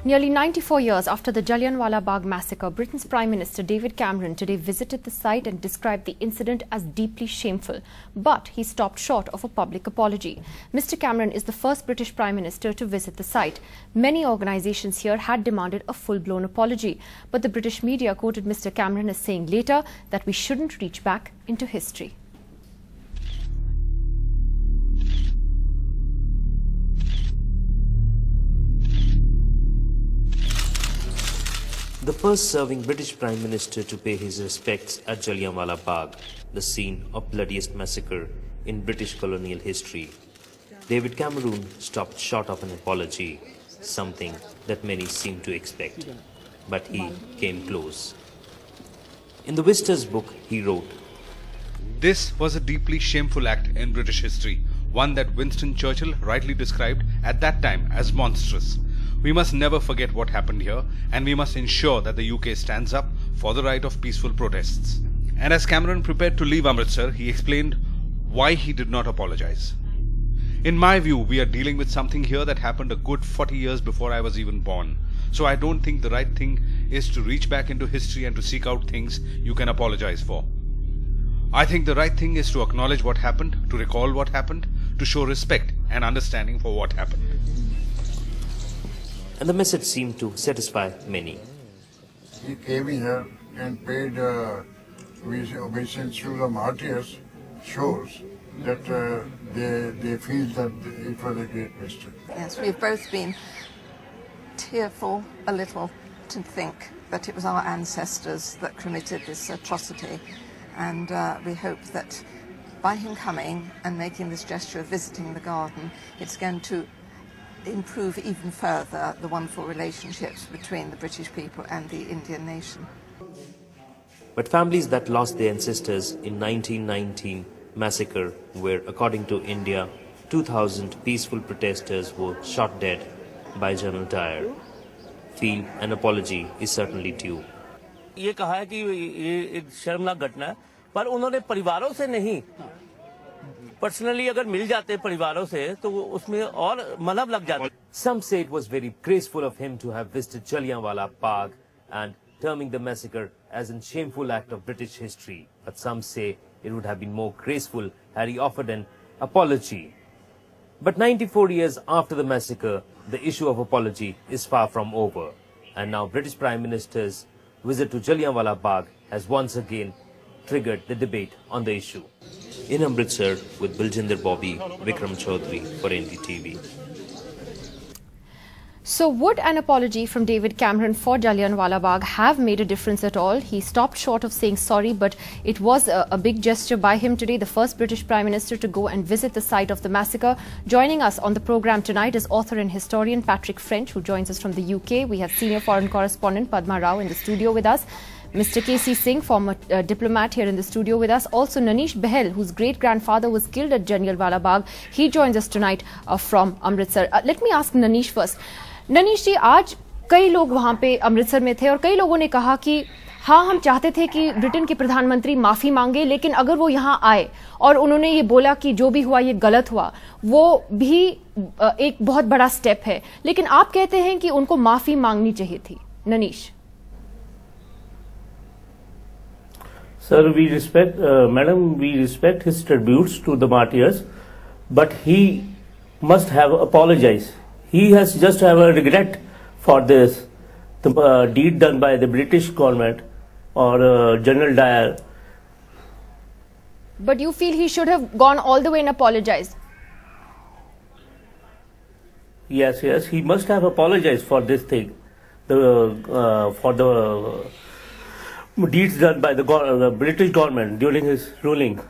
Nearly 94 years after the Jallianwala Bagh massacre, Britain's Prime Minister David Cameron today visited the site and described the incident as deeply shameful. But he stopped short of a public apology. Mr. Cameron is the first British Prime Minister to visit the site. Many organisations here had demanded a full-blown apology. But the British media quoted Mr. Cameron as saying later that we shouldn't reach back into history. The first serving British Prime Minister to pay his respects at Jallianwala Bagh, the scene of bloodiest massacre in British colonial history. David Cameron stopped short of an apology, something that many seemed to expect. But he came close. In the Visitor's book, he wrote, "This was a deeply shameful act in British history, one that Winston Churchill rightly described at that time as monstrous. We must never forget what happened here, and we must ensure that the UK stands up for the right of peaceful protests." And as Cameron prepared to leave Amritsar, he explained why he did not apologize. "In my view, we are dealing with something here that happened a good 40 years before I was even born. So I don't think the right thing is to reach back into history and to seek out things you can apologize for. I think the right thing is to acknowledge what happened, to recall what happened, to show respect and understanding for what happened." And the message seemed to satisfy many. He came here and paid obeisance to the martyrs, shows that they feel that it was a great mistake. Yes, we've both been tearful a little to think that it was our ancestors that committed this atrocity, and we hope that by him coming and making this gesture of visiting the garden, it's going to improve even further the wonderful relationships between the British people and the Indian nation. But families that lost their ancestors in 1919 massacre, where according to India, 2,000 peaceful protesters were shot dead by General Dyer, feel an apology is certainly due. ये कहा है कि ये एक शर्मनाक घटना है, पर उन्होंने परिवारों से नहीं, पर्सनली अगर मिल जाते परिवारों से तो उसमें और मलहम लग जाता. Some say it was very graceful of him to have visited Jallianwala Bagh and terming the massacre as a shameful act of British history. But some say it would have been more graceful had he offered an apology. But 94 years after the massacre, the issue of apology is far from over. And now British Prime Minister's visit to Jallianwala Bagh has once again triggered the debate on the issue. In Amritsar with Biljinder Bobby, Vikram Chaudhary for NDTV. So would an apology from David Cameron for Jallianwala Bagh have made a difference at all? He stopped short of saying sorry, but it was a big gesture by him today, the first British Prime Minister to go and visit the site of the massacre. Joining us on the programme tonight is author and historian Patrick French, who joins us from the UK. We have senior foreign correspondent Padma Rao in the studio with us. Mr. K.C. Singh, former diplomat, here in the studio with us. Also Nanish Behel, whose great-grandfather was killed at Jallianwala Bagh. He joins us tonight from Amritsar. Let me ask Nanish first. ननीश जी, आज कई लोग वहां पे अमृतसर में थे और कई लोगों ने कहा कि हाँ, हम चाहते थे कि ब्रिटेन के प्रधानमंत्री माफी मांगे, लेकिन अगर वो यहाँ आए और उन्होंने ये बोला कि जो भी हुआ ये गलत हुआ, वो भी एक बहुत बड़ा स्टेप है, लेकिन आप कहते हैं कि उनको माफी मांगनी चाहिए थी. ननीश. Sir, we respect, madam, we respect his tributes to the martyrs, but he must have apologized. He has just have a regret for this deed done by the British government or General Dyer. But you feel he should have gone all the way and apologized? Yes, he must have apologized for this thing, for the deeds done by the British government during his ruling.